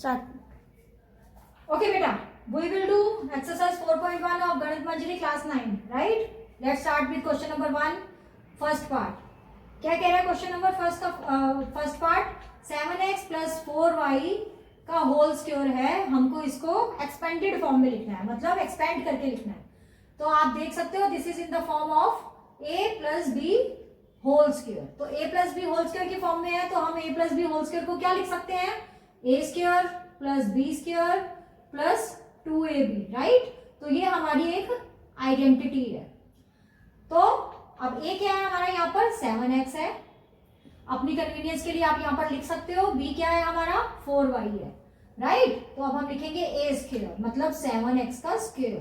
Start. Okay, beta. We will do exercise 4.1 of Ganit Manjari class 9, right? Let's start with question number 1, first part. क्या कह रहा है question number first part 7x plus 4y का whole square है, हमको इसको expanded form में लिखना है, मतलब एक्सपेंड करके लिखना है. तो आप देख सकते हो this is in the form of a plus B whole square. तो a plus B whole square की फॉर्म में है, तो हम a plus B whole square को क्या लिख सकते हैं, a square plus B square plus 2ab, right. तो ये हमारी एक आइडेंटिटी है. तो अब a क्या है हमारा, यहाँ पर 7x है, अपनी कन्वीनियंस के लिए आप यहाँ पर लिख सकते हो. b क्या है हमारा 4y है, राइट. तो अब हम लिखेंगे a स्क्वायर मतलब 7x का square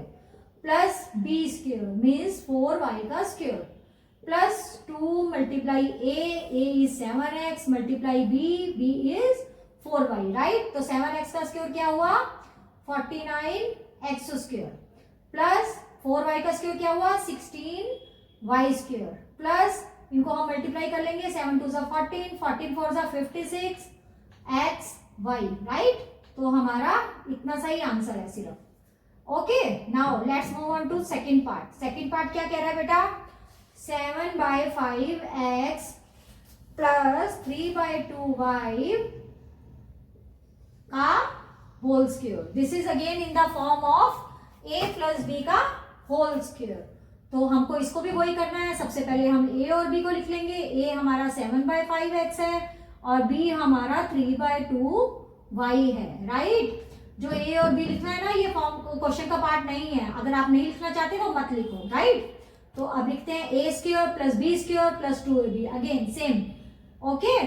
plus b square means 4y का square plus 2 multiply a is 7x multiply b is 4y, right. तो 7x का स्क्वायर क्या हुआ 49x स्क्वायर प्लस 4y का स्क्वायर क्या हुआ 16y स्क्वायर प्लस इनको हम मल्टीप्लाई कर लेंगे 7 2 14 14 4 56 x y, राइट. तो हमारा इतना सही आंसर है सिर्फ. Okay, now let's move on to second part. Second part क्या कह रहा है बेटा, 7/5x प्लस 3/2y का whole square. This is again in the form of a plus b का होल स्क्वायर. तो हमको इसको भी वही करना है. सबसे पहले हम a और b को लिख लेंगे. a हमारा 7/5x है और b हमारा 3/2y है, राइट. जो a और b लिखना है ना, ये फॉर्म क्वेश्चन का पार्ट नहीं है. अगर आप नहीं लिखना चाहते तो मत लिखो, राइट. तो अब लिखते हैं a square plus b square plus 2ab, again same. Okay,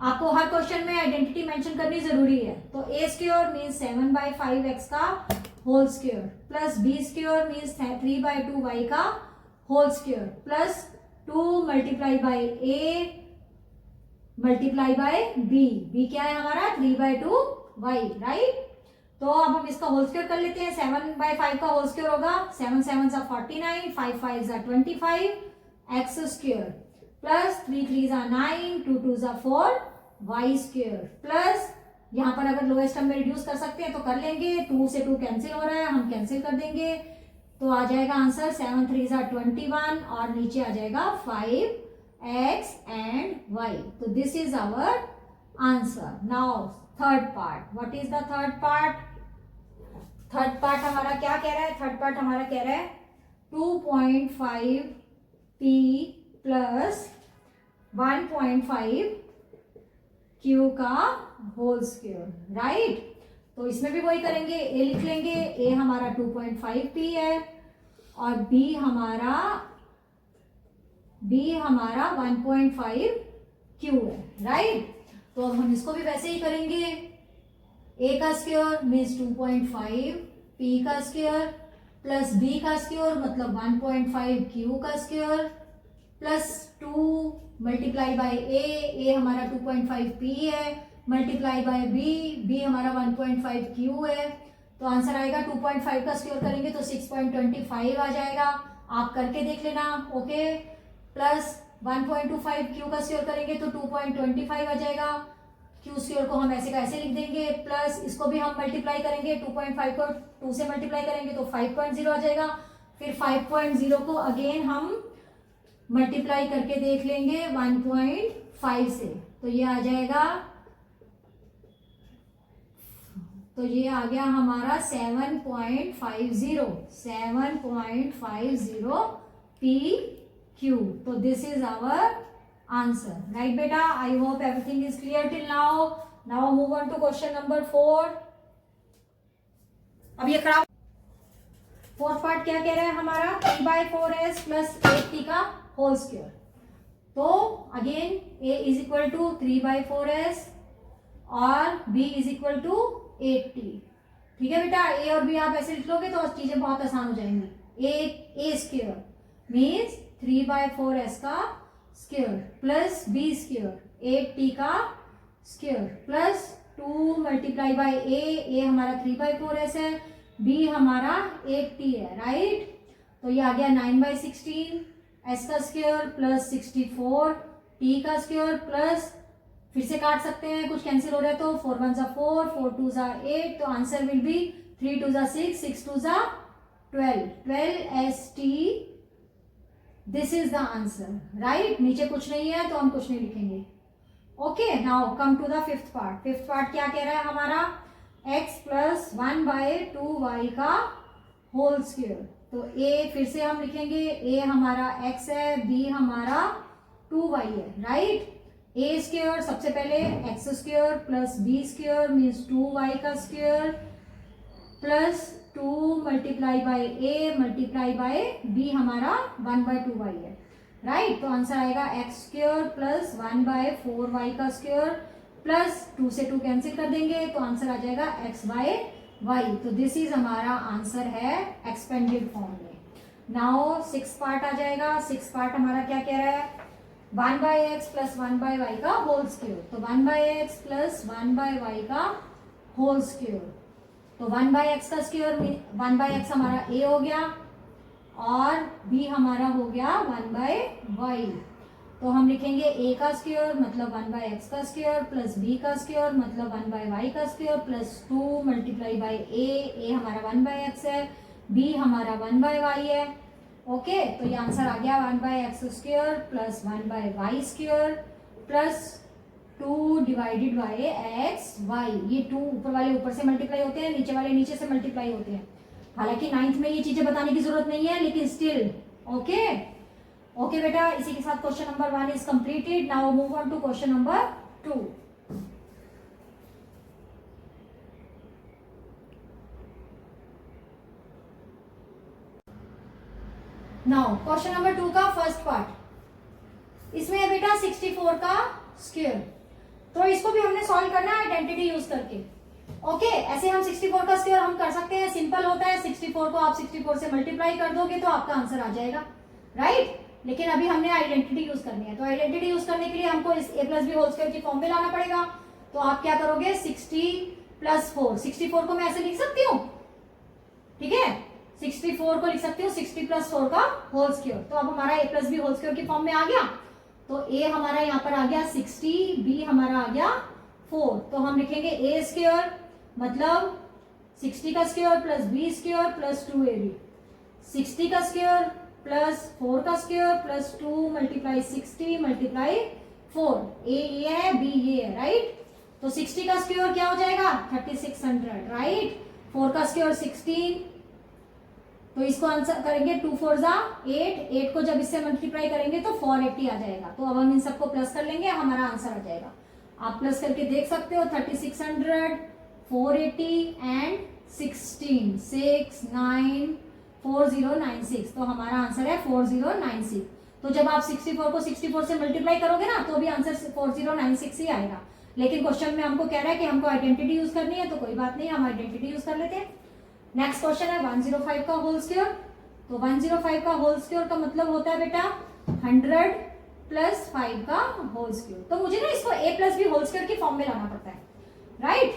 आपको हर क्वेश्चन में आइडेंटिटी मेंशन करनी जरूरी है. तो a स्क्वायर मीन्स 7/5x का whole square plus b square means 3/2y का whole square plus 2 multiply by a multiply by b क्या है हमारा 3/2y, राइट. तो अब हम इसका होल स्क्वायर कर लेते हैं. 7/5 का होल स्क्वायर होगा 7 7 49 5 5 25 x square plus 3 3 9 2 2 4 y square plus यहाँ पर अगर लोएस्ट टर्म में रिड्यूस कर सकते हैं तो कर लेंगे. 2 से 2 कैंसिल हो रहा है, हम कैंसिल कर देंगे. तो आ जाएगा आंसर 7 3 21 और नीचे आ जाएगा 5x एंड y. तो this is our answer. Now third part. What is the third part. Third part हमारा क्या कह रहा है, थर्ड पार्ट हमारा कह रहा है 2.5p प्लस 1.5 q का होल स्क्वायर, राइट. तो इसमें भी वही करेंगे. a लिख लेंगे. a हमारा 2.5p है और b हमारा 1.5q है, राइट. तो अब हम इसको भी वैसे ही करेंगे. a का स्क्वायर मीन्स 2.5 p का स्क्वायर प्लस b का स्क्वायर मतलब 1.5 q का square plus 2 multiply by a हमारा 2.5 p है मल्टीप्लाई बाय b हमारा 1.5 q है. तो आंसर आएगा 2.5 का स्क्वायर करेंगे तो 6.25 आ जाएगा. आप करके देख लेना. ओके, प्लस 1.25 q का स्क्वायर करेंगे तो 2.25 आ जाएगा. q स्क्वायर को हम ऐसे का ऐसे लिख देंगे प्लस इसको भी हम मल्टीप्लाई करेंगे. 2.5 को 2 से मल्टीप्लाई करेंगे तो 5.0 आ जाएगा. फिर 5.0 को अगेन हम मल्टीप्लाई करके देख लेंगे 1.5 से. तो ये आ जाएगा, तो ये आ गया हमारा 7.50 PQ. तो this is our answer, right बेटा. I hope everything is clear till now. Now move on to question number 4. अब ये खराब फोर्थ पार्ट क्या कह रहा है हमारा 3/4s प्लस 8t का होल स्क्वायर. तो again a is equal to 3/4s और b is equal to 8t. ठीक है बेटा, a और b आप ऐसे लिख लोगे तो चीजें बहुत आसान हो जाएंगी. a स्क्वायर मीन्स 3/4s का square plus b square 8t का square plus 2 multiply by a हमारा 3/4s है, b हमारा 8t है, राइट. तो ये आ गया 9/16 s का स्क्वायर प्लस 64 t का स्क्वायर प्लस फिर से काट सकते हैं, कुछ कैंसिल हो रहा है तो 4 1 जा 4, 4 2 जा 8, तो आंसर विल बी 3 2 जा 6, 6 2 जा 12, 12 ST, this is the answer, right. नीचे कुछ नहीं है तो हम कुछ नहीं लिखेंगे। Okay, now come to the fifth part. Fifth part क्या कह रहा है हमारा, x प्लस 1/2y का होल स्क्वायर। तो a फिर से हम लिखेंगे, a हमारा x है, b हमारा 2y है, राइट। a स्क्वायर सबसे पहले x square plus b square means 2y का square plus 2 multiply by a multiply by b हमारा 1/2y है, राइट। तो आंसर आएगा x स्क्वायर प्लस 1/4y का स्क्वायर प्लस 2 से 2 कैंसिल कर देंगे तो आंसर आ जाएगा x/y। तो दिस इज हमारा आंसर है एक्सपेंडेड फॉर्म में। नाउ 6 पार्ट आ जाएगा। 6 पार्ट हमारा क्या कह रहा है, 1/x प्लस 1/y का होल स्क्वायर। तो 1/x प्लस 1/y का होल स्क्वायर, तो 1/x का स्क्वायर 1/x हमारा a हो गया और b हमारा हो गया 1/y। तो हम लिखेंगे a का स्क्वायर मतलब 1/x का स्क्वायर प्लस b का स्क्वायर मतलब 1/y का square plus 2 multiply by a हमारा 1/x है, b हमारा 1/y है। ओके, तो ये आंसर आ गया 1/x square plus 1/y square plus 2 divided by X Y. ये 2 ऊपर वाले ऊपर से मल्टीप्लाई होते हैं, नीचे वाले नीचे से मल्टीप्लाई होते हैं। हालांकि 9th में ये चीजें बताने की जरूरत नहीं है, लेकिन स्टिल ओके। ओके बेटा, इसी के साथ question number 1 is completed. Now move on to question number 2। Now question number 2 का फर्स्ट पार्ट, इसमें है बेटा 64 का स्क्वायर। तो इसको भी हमने सॉल्व करना है आइडेंटिटी यूज करके। ओके, ऐसे हम 64 का स्क्वायर हम कर सकते हैं, सिंपल होता है। 64 को आप 64 से मल्टीप्लाई कर दोगे तो आपका आंसर आ जाएगा, राइट। लेकिन अभी हमने आइडेंटिटी यूज करनी है, तो आइडेंटिटी यूज करने के लिए हमको इस a plus B whole square की फॉर्म में लाना पड़ेगा। तो आप क्या करोगे, 60 प्लस 4, 64 को मैं ऐसे लिख सकती हूँ, ठीक है। 64 को लिख सकती हूँ 60 प्लस 4 का होल स्क्वायर। तो अब हमारा a plus B whole square की फॉर्म में आ गया। तो a हमारा यहाँ पर आ गया 60, b हमारा आ गया 4। तो हम लिखेंगे a स्क्वायर मतलब 60 का square plus b square plus 2ab, 60 का स्क्वायर प्लस 4 का square plus 2 multiply 60 multiply 4। a ये है, b ये है, राइट। तो 60 का स्क्वायर क्या हो जाएगा 3600, राइट। 4 का स्क्वायर 16, तो इसको आंसर करेंगे 2 4 जा 8, 8 को जब इससे मल्टीप्लाई करेंगे तो 480 आ जाएगा। तो अब हम इन सबको प्लस कर लेंगे, हमारा आंसर आ जाएगा। आप प्लस करके देख सकते हो 3600, 480 एंड 16, 6 9 4096। तो हमारा आंसर है 4096। तो जब आप 64 को 64 से मल्टीप्लाई करोगे ना तो भी आंसर 4096 ही आएगा। लेकिन क्वेश्चन में हमको कह रहा है कि हमको आइडेंटिटी यूज करनी है, तो कोई बात नहीं, हम आइडेंटिटी यूज कर लेते हैं। नेक्स्ट क्वेश्चन है 105 का होल स्क्वायर। तो 105 का होल स्क्वायर का मतलब होता है बेटा 100 प्लस 5 का होल स्क्वायर। तो मुझे ना इसको a plus B whole square की फॉर्म में लाना पड़ता है, राइट,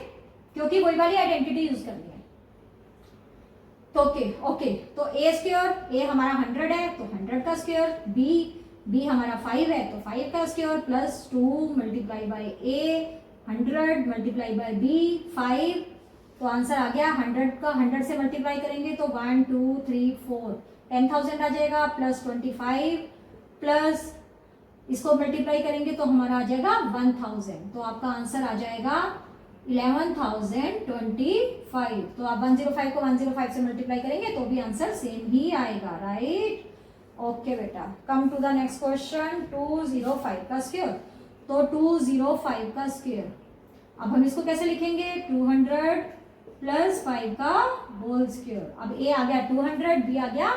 क्योंकि वही वाली आइडेंटिटी यूज करनी है। तो ओके, तो a स्क्वायर, a हमारा 100 है तो 100 का स्क्वायर, b हमारा 5 है तो 5 का square plus 2 multiply by a 100 multiply by b 5। तो आंसर आ गया 100 का 100 से मल्टीप्लाई करेंगे तो 1 2 3 4 10,000 आ जाएगा प्लस 25 प्लस इसको मल्टीप्लाई करेंगे तो हमारा आ जाएगा 1000। तो आपका आंसर आ जाएगा 11,025। तो आप 105 को 105 से मल्टीप्लाई करेंगे तो भी आंसर सेम ही आएगा, राइट। ओके बेटा, come to the next question 205 का स्क्वायर। तो 205 का स्क्वायर, अब हम इसको कैसे लिखेंगे 200 प्लस 5 का होल स्क्वायर। अब a आ गया 200, b आ गया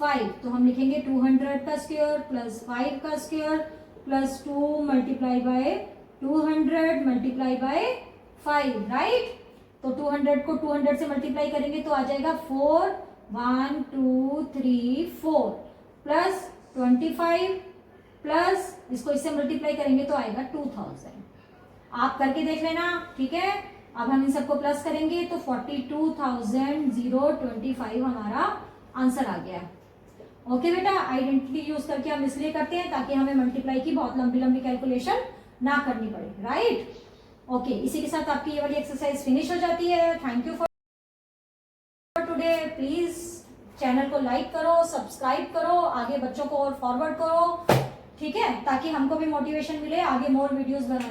5, तो हम लिखेंगे 200 का स्क्वायर प्लस 5 का square plus 2 multiply by 200 multiply by 5, right. तो 200 को 200 से मल्टीप्लाई करेंगे तो आ जाएगा 4 1 2 3 4 प्लस 25 प्लस इसको इससे मल्टीप्लाई करेंगे तो आएगा 2000। आप करके देख लेना, ठीक है। अब हम इन सबको प्लस करेंगे तो 42,025 हमारा आंसर आ गया। ओके बेटा, आइडेंटिटी यूज करके हम इसलिए करते हैं ताकि हमें मल्टीप्लाई की बहुत लंबी लंबी कैलकुलेशन ना करनी पड़े, राइट? ओके, इसी के साथ आपकी ये वाली एक्सरसाइज फिनिश हो जाती है। Thank you for today. Please channel को लाइक करो, सब्सक्राइब करो, आगे बच्चों को और फॉरवर्ड करो, ठीक है, ताकि हमको भी मोटिवेशन मिले आगे मोर वीडियोस बनाने